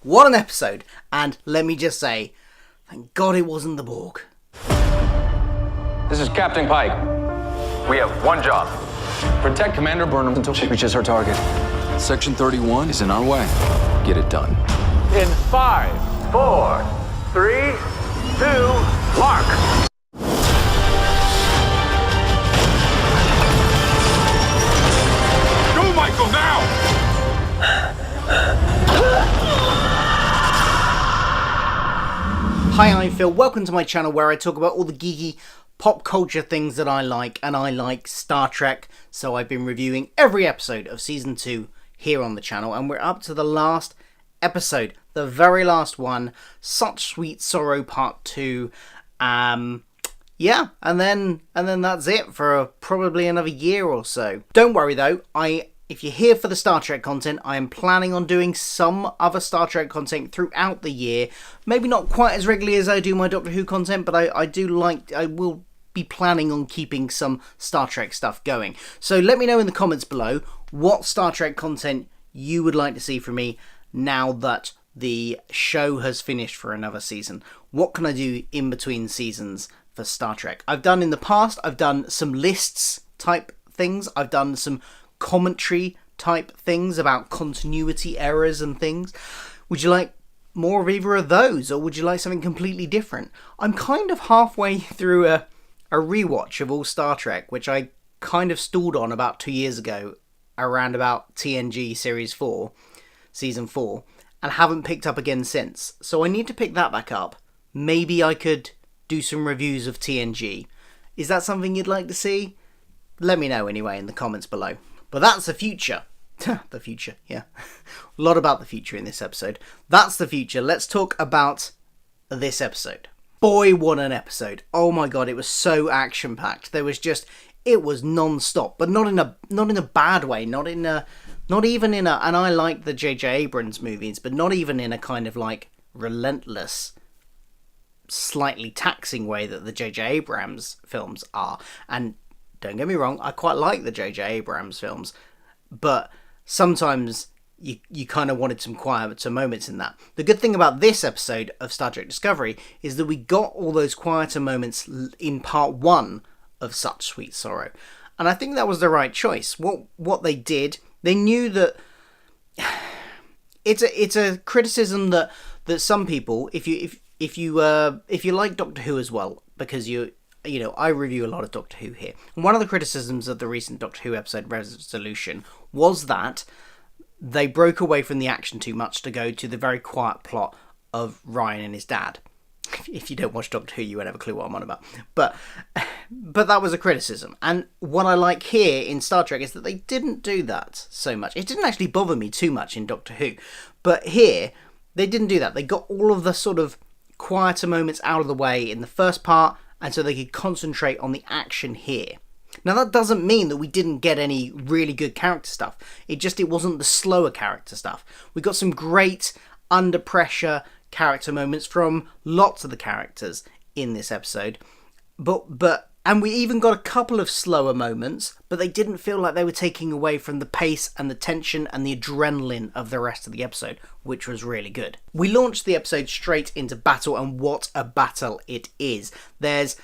What an episode! And let me just say, thank God it wasn't the Borg. This is Captain Pike. We have one job. Protect Commander Burnham until she reaches her target. Section 31 is in our way. Get it done. In 5, 4, 3, 2, mark! Go, Michael, now! Hi, I'm Phil. Welcome to my channel where I talk about all the geeky pop culture things that I like, and I like Star Trek, so I've been reviewing every episode of Season 2 here on the channel, and we're up to the last episode, the very last one, Such Sweet Sorrow Part 2. Yeah, and then that's it for probably another year or so. Don't worry though, if you're here for the Star Trek content, I am planning on doing some other Star Trek content throughout the year. Maybe not quite as regularly as I do my Doctor Who content, but I will be planning on keeping some Star Trek stuff going. So let me know in the comments below what Star Trek content you would like to see from me now that the show has finished for another season. What can I do in between seasons for Star Trek? I've done in the past, I've done some lists type things, I've done some commentary type things about continuity errors and things. Would you like more of either of those, or would you like something completely different? I'm kind of halfway through a rewatch of all Star Trek, which I kind of stalled on about 2 years ago, around about TNG Series 4, Season 4, and haven't picked up again since. So I need to pick that back up. Maybe I could do some reviews of TNG. Is that something you'd like to see? Let me know anyway in the comments below. But that's the future. The future, yeah. A lot about the future in this episode. That's the future. Let's talk about this episode. Boy, what an episode. Oh my god, it was so action-packed. It was non-stop, but not in a bad way, not even in a, and I like the J.J. Abrams movies, but not even in a kind of like relentless, slightly taxing way that the J.J. Abrams films are. And don't get me wrong, I quite like the J.J. Abrams films, but sometimes you kind of wanted some quieter moments in that. The good thing about this episode of Star Trek Discovery is that we got all those quieter moments in part 1 of Such Sweet Sorrow. And I think that was the right choice. What they did, they knew that it's a criticism that some people, if you like Doctor Who as well, because I review a lot of Doctor Who here. And one of the criticisms of the recent Doctor Who episode Resolution was that they broke away from the action too much to go to the very quiet plot of Ryan and his dad. If you don't watch Doctor Who, you won't have a clue what I'm on about. But that was a criticism. And what I like here in Star Trek is that they didn't do that so much. It didn't actually bother me too much in Doctor Who. But here, they didn't do that. They got all of the sort of quieter moments out of the way in the first part, and so they could concentrate on the action here. Now that doesn't mean that we didn't get any really good character stuff. It wasn't the slower character stuff. We got some great under pressure character moments from lots of the characters in this episode. And we even got a couple of slower moments, but they didn't feel like they were taking away from the pace and the tension and the adrenaline of the rest of the episode, which was really good. We launched the episode straight into battle, and what a battle it is. There's,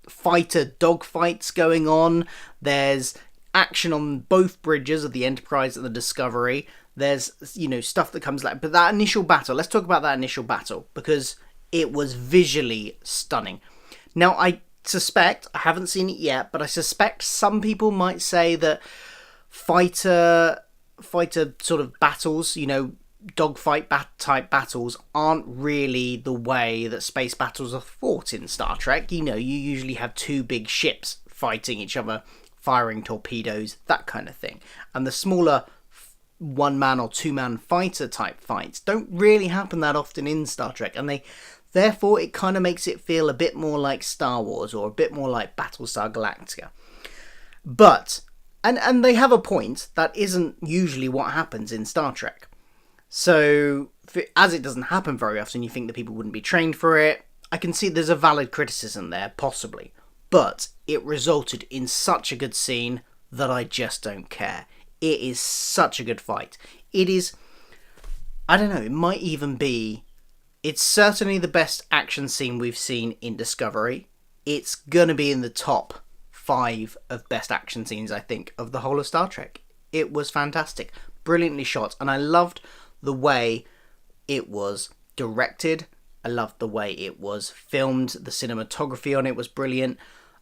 fighter dogfights going on. There's action on both bridges of the Enterprise and the Discovery. There's, stuff that comes like, but that initial battle, let's talk about that initial battle, because it was visually stunning. Now, I haven't seen it yet, but I suspect some people might say that fighter sort of battles, dogfight type battles aren't really the way that space battles are fought in Star Trek. You usually have two big ships fighting each other, firing torpedoes, that kind of thing. And the smaller one-man or two-man fighter type fights don't really happen that often in Star Trek, and therefore it kind of makes it feel a bit more like Star Wars or a bit more like Battlestar Galactica. But, and they have a point, that isn't usually what happens in Star Trek. So, as it doesn't happen very often, you think that people wouldn't be trained for it. I can see there's a valid criticism there, possibly. But it resulted in such a good scene that I just don't care. It is such a good fight. It is I don't know, it might even be... It's certainly the best action scene we've seen in Discovery. It's going to be in the top 5 of best action scenes, I think, of the whole of Star Trek. It was fantastic. Brilliantly shot. And I loved the way it was directed. I loved the way it was filmed. The cinematography on it was brilliant.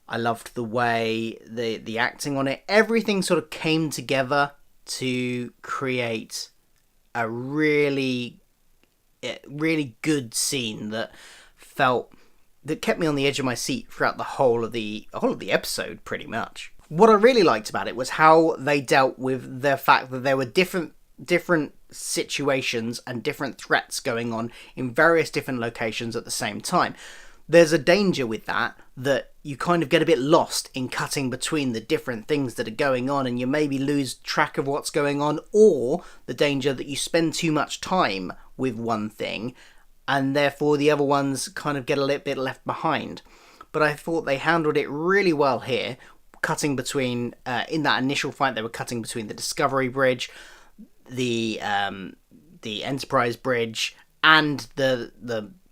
I loved the way the acting on it. Everything sort of came together to create a really good scene that kept me on the edge of my seat throughout the whole of the episode, pretty much. What I really liked about it was how they dealt with the fact that there were different situations and different threats going on in various different locations at the same time. There's a danger with that you kind of get a bit lost in cutting between the different things that are going on, and you maybe lose track of what's going on, or the danger that you spend too much time with one thing and therefore the other ones kind of get a little bit left behind. But I thought they handled it really well here, cutting between in that initial fight. They were cutting between the Discovery bridge, the Enterprise bridge, and the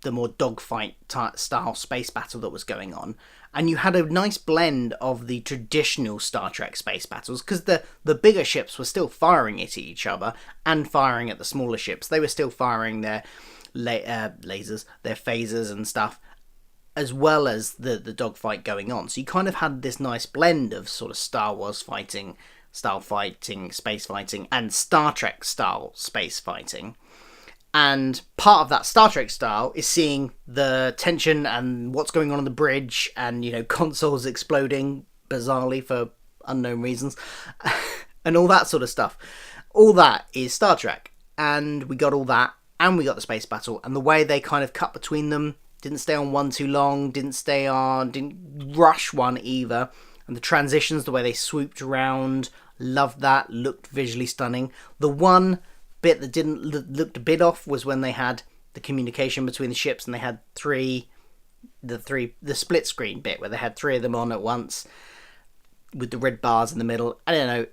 more dogfight style space battle that was going on. And you had a nice blend of the traditional Star Trek space battles, because the bigger ships were still firing at each other and firing at the smaller ships. They were still firing their lasers, their phasers and stuff, as well as the dogfight going on. So you kind of had this nice blend of sort of Star Wars fighting, style fighting, space fighting, and Star Trek style space fighting. And part of that Star Trek style is seeing the tension and what's going on the bridge, and, you know, consoles exploding bizarrely for unknown reasons, and all that sort of stuff. All that is Star Trek. And we got all that, and we got the space battle, and the way they kind of cut between them, didn't stay on one too long, didn't rush one either. And the transitions, the way they swooped around, loved that, looked visually stunning. The one bit that looked a bit off was when they had the communication between the ships, and they had the split screen bit where they had 3 of them on at once with the red bars in the middle. I don't know,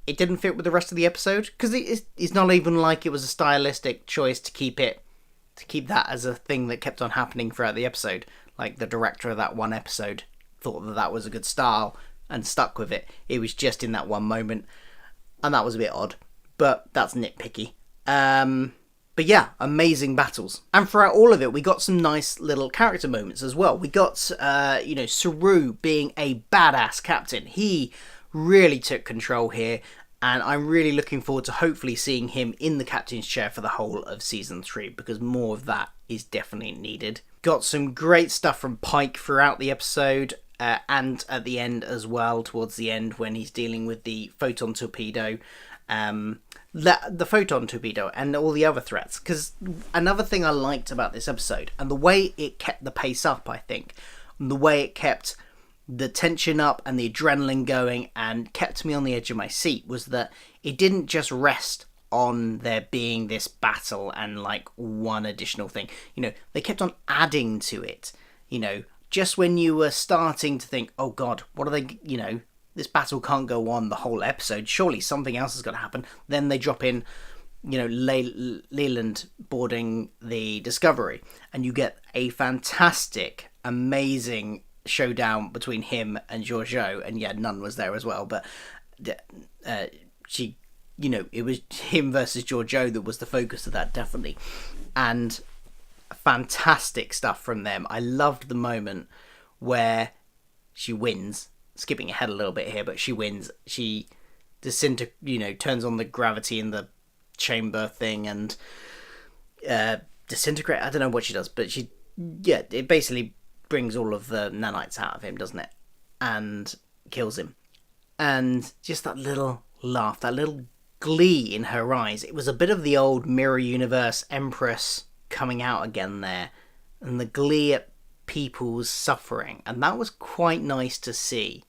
it didn't fit with the rest of the episode, because it's not even like it was a stylistic choice to keep that as a thing that kept on happening throughout the episode. Like, the director of that one episode thought that was a good style and stuck with it. It was just in that one moment, and that was a bit odd. But that's nitpicky. But yeah, amazing battles. And throughout all of it, we got some nice little character moments as well. We got, Saru being a badass captain. He really took control here, and I'm really looking forward to hopefully seeing him in the captain's chair for the whole of Season 3, because more of that is definitely needed. Got some great stuff from Pike throughout the episode, and at the end as well, towards the end, when he's dealing with the photon torpedo. The photon torpedo and all the other threats, because another thing I liked about this episode, and the way it kept the pace up, I think, and the way it kept the tension up and the adrenaline going and kept me on the edge of my seat, was that it didn't just rest on there being this battle and like one additional thing. You know, they kept on adding to it. You know, just when you were starting to think, oh god, what are they, you know, this battle can't go on the whole episode, surely something else is going to happen. Then they drop in, you know, Leland boarding the Discovery, and you get a fantastic, amazing showdown between him and Georgiou. And yeah, Nun was there as well, but she, you know, it was him versus Georgiou that was the focus of that, definitely. And fantastic stuff from them. I loved the moment where she wins. Skipping ahead a little bit here, but she wins. She turns on the gravity in the chamber thing and disintegrate. I don't know what she does, but it basically brings all of the nanites out of him, doesn't it? And kills him. And just that little laugh, that little glee in her eyes. It was a bit of the old Mirror Universe Empress coming out again there, and the glee at people's suffering, and that was quite nice to see.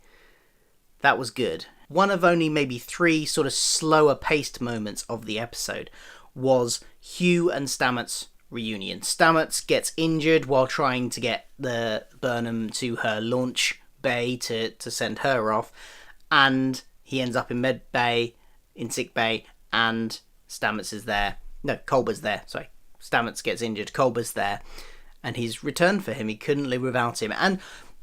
That was good. One of only maybe 3 sort of slower paced moments of the episode was Hugh and Stamets' reunion. Stamets gets injured while trying to get the Burnham to her launch bay to send her off, and he ends up in sick bay, and Stamets is there No, Culber's there. Sorry, Stamets gets injured. Culber's there, and he's returned for him. He couldn't live without him. And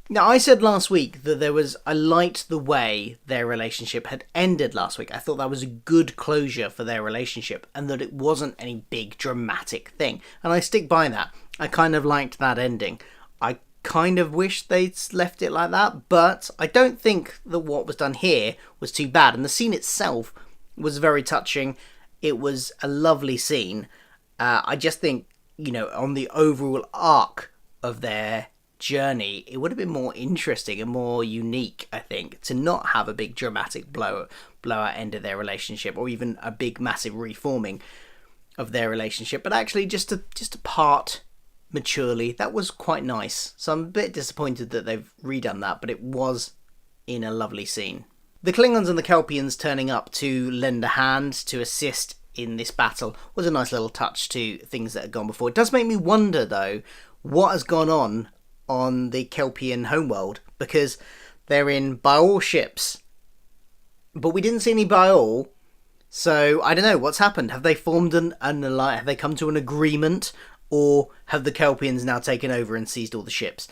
now, I said last week that I liked the way their relationship had ended last week. I thought that was a good closure for their relationship, and that it wasn't any big dramatic thing. And I stick by that. I kind of liked that ending. I kind of wish they'd left it like that, but I don't think that what was done here was too bad. And the scene itself was very touching. It was a lovely scene. I just think, on the overall arc of their journey, it would have been more interesting and more unique, I think, to not have a big dramatic blowout end of their relationship, or even a big massive reforming of their relationship, but actually just to part maturely. That was quite nice. So I'm a bit disappointed that they've redone that, but it was in a lovely scene. The Klingons and the Kelpians turning up to lend a hand to assist in this battle was a nice little touch to things that had gone before. It does make me wonder, though, what has gone on the Kelpian homeworld, because they're in Baal ships, but we didn't see any Baal, so I don't know what's happened. Have they formed an alliance? Have they come to an agreement, or have the Kelpians now taken over and seized all the ships?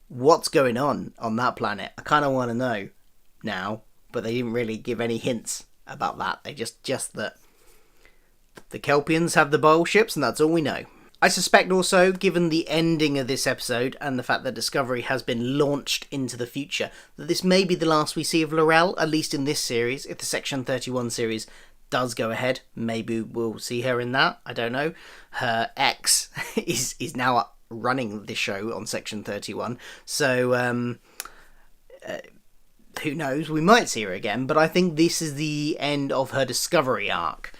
What's going on that planet? I kind of want to know now, but they didn't really give any hints about that. They just that the Kelpians have the Baal ships, and that's all we know. I suspect also, given the ending of this episode and the fact that Discovery has been launched into the future, that this may be the last we see of L'Rell, at least in this series. If the Section 31 series does go ahead, maybe we'll see her in that. I don't know. Her ex is now running this show on Section 31, so who knows? We might see her again, but I think this is the end of her Discovery arc,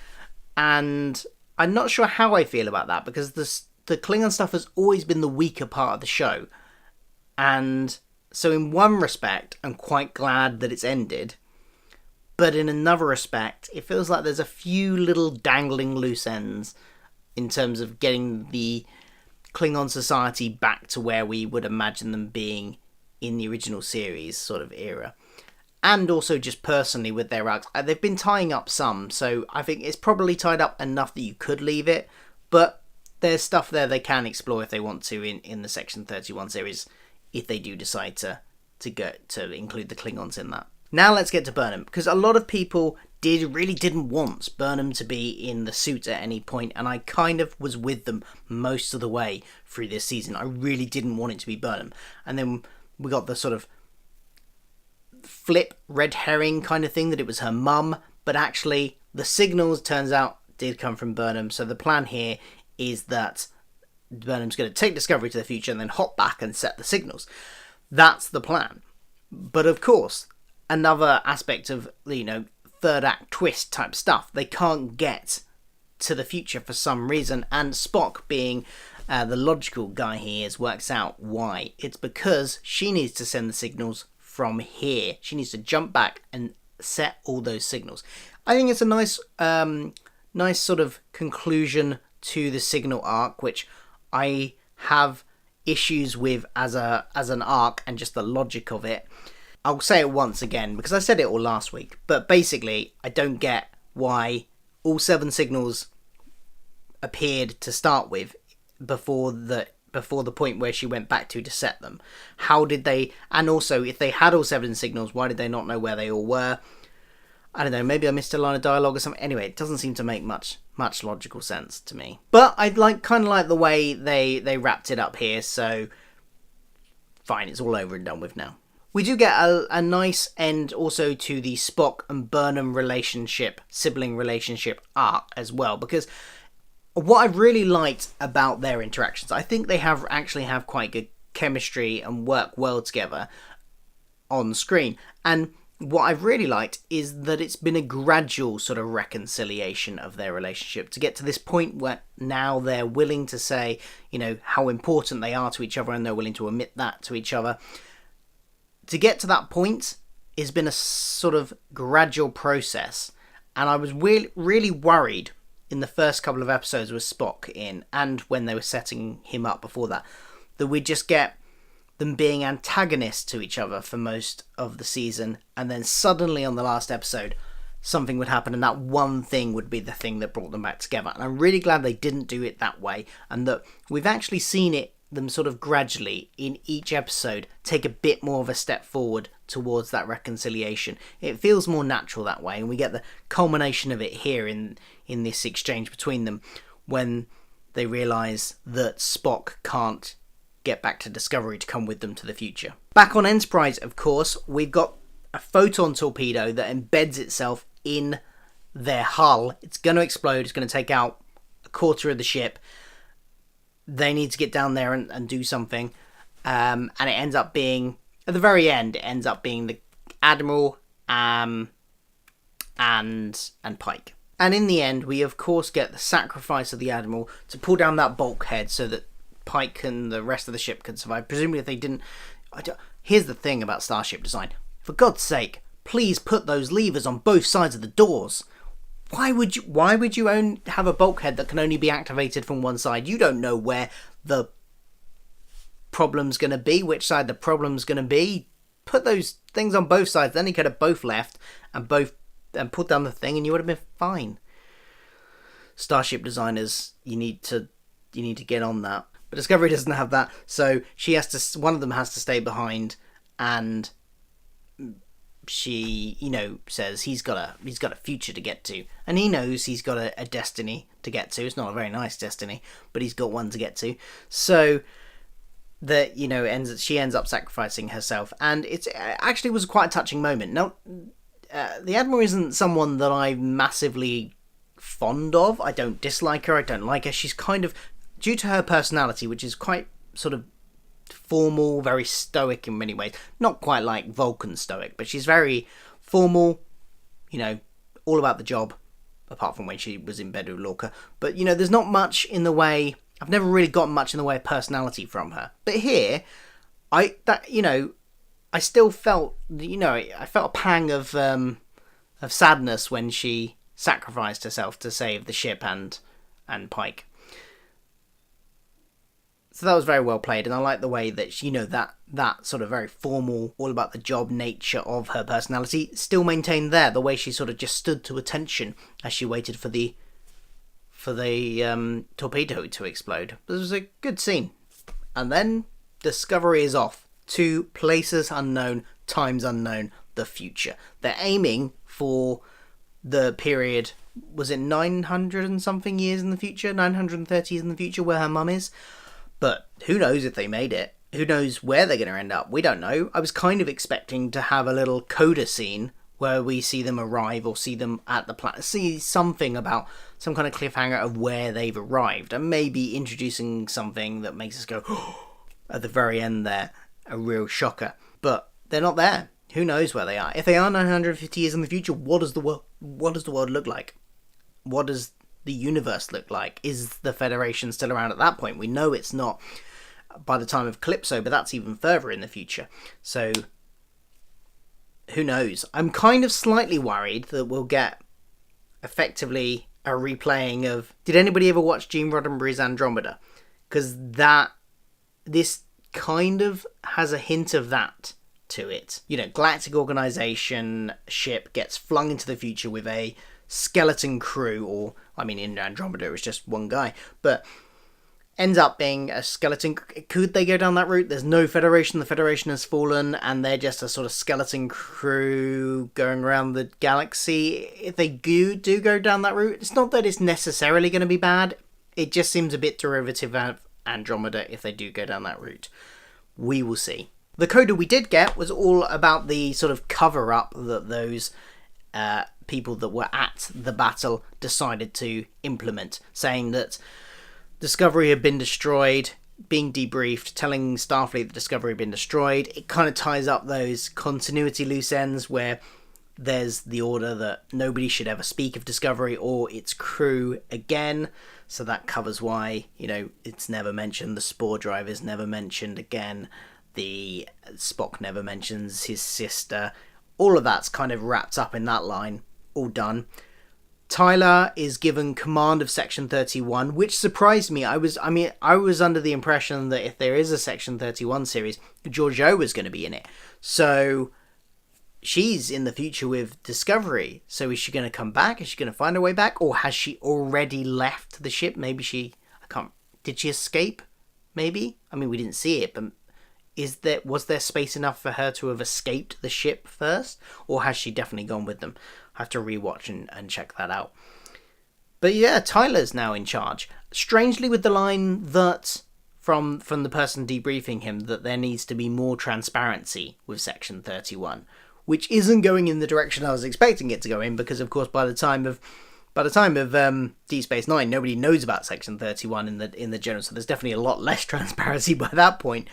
and I'm not sure how I feel about that, because the Klingon stuff has always been the weaker part of the show. And so in one respect, I'm quite glad that it's ended. But in another respect, it feels like there's a few little dangling loose ends in terms of getting the Klingon society back to where we would imagine them being in the original series sort of era. And also just personally with their arcs. They've been tying up some, so I think it's probably tied up enough that you could leave it, but there's stuff there they can explore if they want to in the Section 31 series, if they do decide to include the Klingons in that. Now let's get to Burnham, because a lot of people really didn't want Burnham to be in the suit at any point, and I kind of was with them most of the way through this season. I really didn't want it to be Burnham. And then we got the sort of flip red herring kind of thing that it was her mum, but actually the signals, turns out, did come from Burnham. So the plan here is that Burnham's going to take Discovery to the future and then hop back and set the signals. That's the plan. But of course, another aspect of, third act twist type stuff, they can't get to the future for some reason, and Spock, being the logical guy he is, works out why. It's because she needs to send the signals from here. She needs to jump back and set all those signals. I think it's a nice sort of conclusion to the signal arc, which I have issues with as an arc and just the logic of it. I'll say it once again because I said it all last week, but basically I don't get why all 7 signals appeared to start with before the point where she went back to set them. How did they... And also, if they had all 7 signals, why did they not know where they all were? I don't know, maybe I missed a line of dialogue or something. Anyway, it doesn't seem to make much logical sense to me. But I kind of like the way they wrapped it up here, so fine, it's all over and done with now. We do get a nice end also to the Spock and Burnham relationship, sibling relationship arc as well, because what I've really liked about their interactions, I think they actually have quite good chemistry and work well together on screen. And what I've really liked is that it's been a gradual sort of reconciliation of their relationship to get to this point where now they're willing to say, how important they are to each other, and they're willing to admit that to each other. To get to that point has been a sort of gradual process. And I was really worried in the first couple of episodes with Spock in, and when they were setting him up before that we'd just get them being antagonists to each other for most of the season, and then suddenly on the last episode something would happen, and that one thing would be the thing that brought them back together. And I'm really glad they didn't do it that way, and that we've actually seen them sort of gradually in each episode take a bit more of a step forward towards that reconciliation. It feels more natural that way, and we get the culmination of it here in this exchange between them when they realise that Spock can't get back to Discovery to come with them to the future. Back on Enterprise, of course, we've got a photon torpedo that embeds itself in their hull. It's going to explode. It's going to take out a quarter of the ship. They need to get down there and do something. And it ends up being, at the very end, it ends up being the Admiral and Pike. And in the end, we of course get the sacrifice of the Admiral to pull down that bulkhead so that Pike and the rest of the ship can survive. Presumably if they didn't... Here's the thing about Starship design. For God's sake, please put those levers on both sides of the doors. Why would you have a bulkhead that can only be activated from one side? You don't know where the problem's going to be, which side the problem's going to be. Put those things on both sides, then you could have both left and put down the thing, and you would have been fine. Starship designers, you need to get on that. But Discovery doesn't have that, so one of them has to stay behind, and she, says he's got a future to get to, and he knows he's got a destiny to get to. It's not a very nice destiny, but he's got one to get to. So that she ends up sacrificing herself, and it actually was quite a touching moment. Now, the Admiral isn't someone that I'm massively fond of. I don't dislike her. I don't like her. She's kind of, due to her personality, which is quite sort of formal, very stoic in many ways. Not quite like Vulcan stoic, but she's very formal, all about the job, apart from when she was in bed with Lorca. But, there's not much in the way... I've never really gotten much in the way of personality from her. But here, I still felt, I felt a pang of sadness when she sacrificed herself to save the ship and Pike. So that was very well played, and I like the way that, that sort of very formal, all about the job nature of her personality still maintained there. The way she sort of just stood to attention as she waited for the torpedo to explode. It was a good scene. And then Discovery is off to places unknown, times unknown, the future. They're aiming for the period, was it 900 and something years in the future? 930 years in the future, where her mum is? But who knows if they made it? Who knows where they're going to end up? We don't know. I was kind of expecting to have a little coda scene where we see them arrive or see them at the planet, see something about some kind of cliffhanger of where they've arrived, and maybe introducing something that makes us go at the very end there, a real shocker. But they're not there. Who knows where they are? If they are 950 years in the future, what does the world look like? What does the universe look like? Is the Federation still around at that point? We know it's not by the time of Calypso, but that's even further in the future. So who knows? I'm kind of slightly worried that we'll get effectively a replaying of... Did anybody ever watch Gene Roddenberry's Andromeda? Because this kind of has a hint of that to it. Galactic Organization ship gets flung into the future with a skeleton crew, or, in Andromeda it was just one guy, but ends up being a skeleton. Could they go down that route? There's no Federation. The Federation has fallen, and they're just a sort of skeleton crew going around the galaxy. If they do go down that route, it's not that it's necessarily going to be bad. It just seems a bit derivative of Andromeda if they do go down that route. We will see. The coda we did get was all about the sort of cover-up that those people that were at the battle decided to implement, saying that Discovery had been destroyed, being debriefed, telling Starfleet that Discovery had been destroyed. It kind of ties up those continuity loose ends where there's the order that nobody should ever speak of Discovery or its crew again. So that covers why, it's never mentioned. The spore drive is never mentioned again. The Spock never mentions his sister. All of that's kind of wrapped up in that line. All done. Tyler is given command of Section 31, which surprised me. I was under the impression that if there is a Section 31 series, Georgiou was going to be in it. So she's in the future with Discovery. So is she going to come back? Is she going to find her way back? Or has she already left the ship? Maybe did she escape? Maybe? I mean, we didn't see it, but was there space enough for her to have escaped the ship first? Or has she definitely gone with them? I have to rewatch and check that out. But yeah, Tyler's now in charge. Strangely with the line that, from the person debriefing him, that there needs to be more transparency with Section 31, which isn't going in the direction I was expecting it to go in, because of course by the time of Deep Space Nine, nobody knows about Section 31 in the general, so there's definitely a lot less transparency by that point.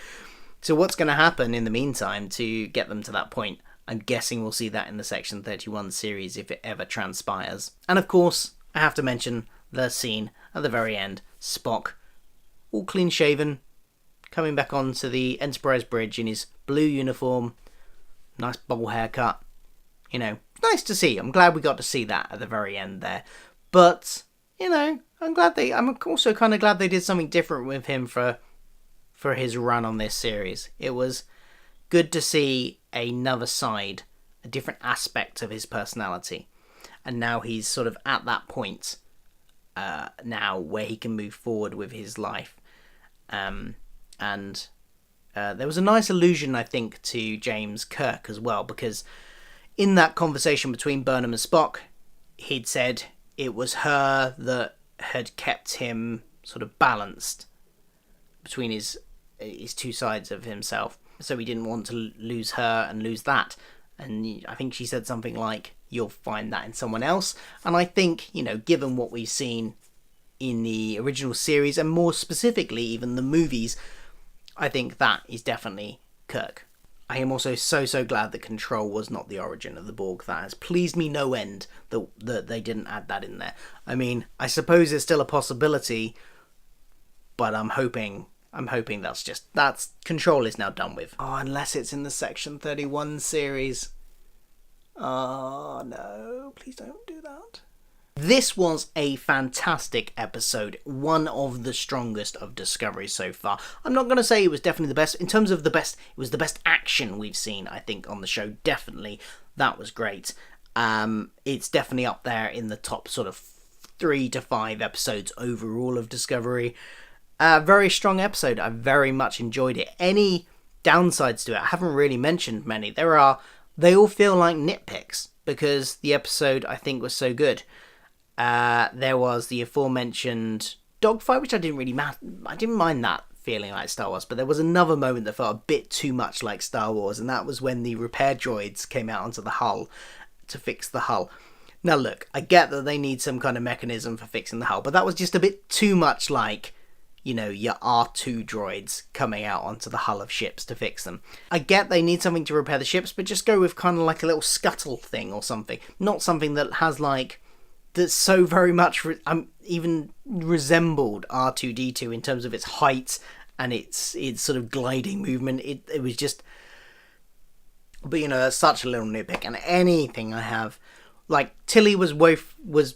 So what's going to happen in the meantime to get them to that point? I'm guessing we'll see that in the Section 31 series if it ever transpires. And of course, I have to mention the scene at the very end. Spock, all clean shaven, coming back onto the Enterprise bridge in his blue uniform, nice bowl haircut. You know, nice to see. I'm glad we got to see that at the very end there. But, you know, I'm also kind of glad they did something different with him for his run on this series. It was good to see another side, a different aspect of his personality. And now he's sort of at that point now where he can move forward with his life. And there was a nice allusion, I think, to James Kirk as well, because in that conversation between Burnham and Spock, he'd said it was her that had kept him sort of balanced between his two sides of himself. So he didn't want to lose her and lose that. And I think she said something like, you'll find that in someone else. And I think, you know, given what we've seen in the original series, and more specifically even the movies, I think that is definitely Kirk. I am also so glad that Control was not the origin of the Borg. That has pleased me no end that they didn't add that in there. I mean, I suppose it's still a possibility, but I'm hoping that's Control is now done with. Oh, unless it's in the Section 31 series. Oh no, please don't do that. This was a fantastic episode, one of the strongest of Discovery so far. I'm not going to say it was definitely the best. In terms of the best, it was the best action we've seen, I think, on the show. Definitely, that was great. It's definitely up there in the top sort of 3 to 5 episodes overall of Discovery. Very strong episode. I very much enjoyed it. Any downsides to it? I haven't really mentioned many. They all feel like nitpicks because the episode, I think, was so good. There was the aforementioned dogfight, which I didn't mind that feeling like Star Wars, but there was another moment that felt a bit too much like Star Wars, and that was when the repair droids came out onto the hull to fix the hull. Now look, I get that they need some kind of mechanism for fixing the hull, but that was just a bit too much like, you know, your R2 droids coming out onto the hull of ships to fix them. I get they need something to repair the ships, but just go with kind of like a little scuttle thing or something. Not something that has like, that's so very much even resembled R2-D2 in terms of its height and its sort of gliding movement. It was just, but you know, that's such a little nitpick. And anything I have, like Tilly was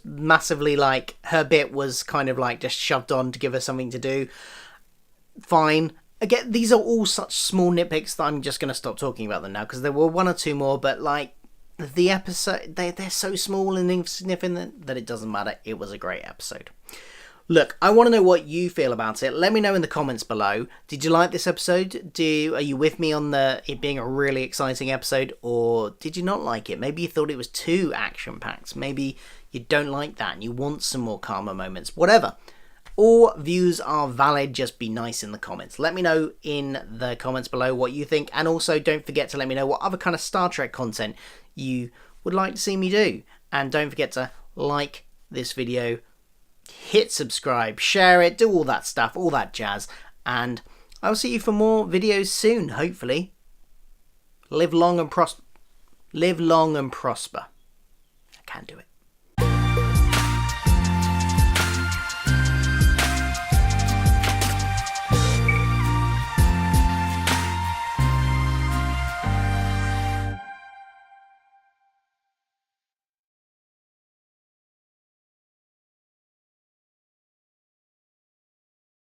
massively like, her bit was kind of like just shoved on to give her something to do. Fine. Again, these are all such small nitpicks that I'm just going to stop talking about them now, because there were 1 or 2 more, but like the episode, they're so small and insignificant that it doesn't matter. It was a great episode. Look, I want to know what you feel about it. Let me know in the comments below. Did you like this episode? Are you with me on it being a really exciting episode, or did you not like it? Maybe you thought it was too action-packed. Maybe you don't like that and you want some more calmer moments. Whatever. All views are valid. Just be nice in the comments. Let me know in the comments below what you think, and also don't forget to let me know what other kind of Star Trek content you would like to see me do. And don't forget to like this video, hit subscribe, share it, do all that stuff, all that jazz, and I'll see you for more videos soon, hopefully. Live long and prosper. I can do it.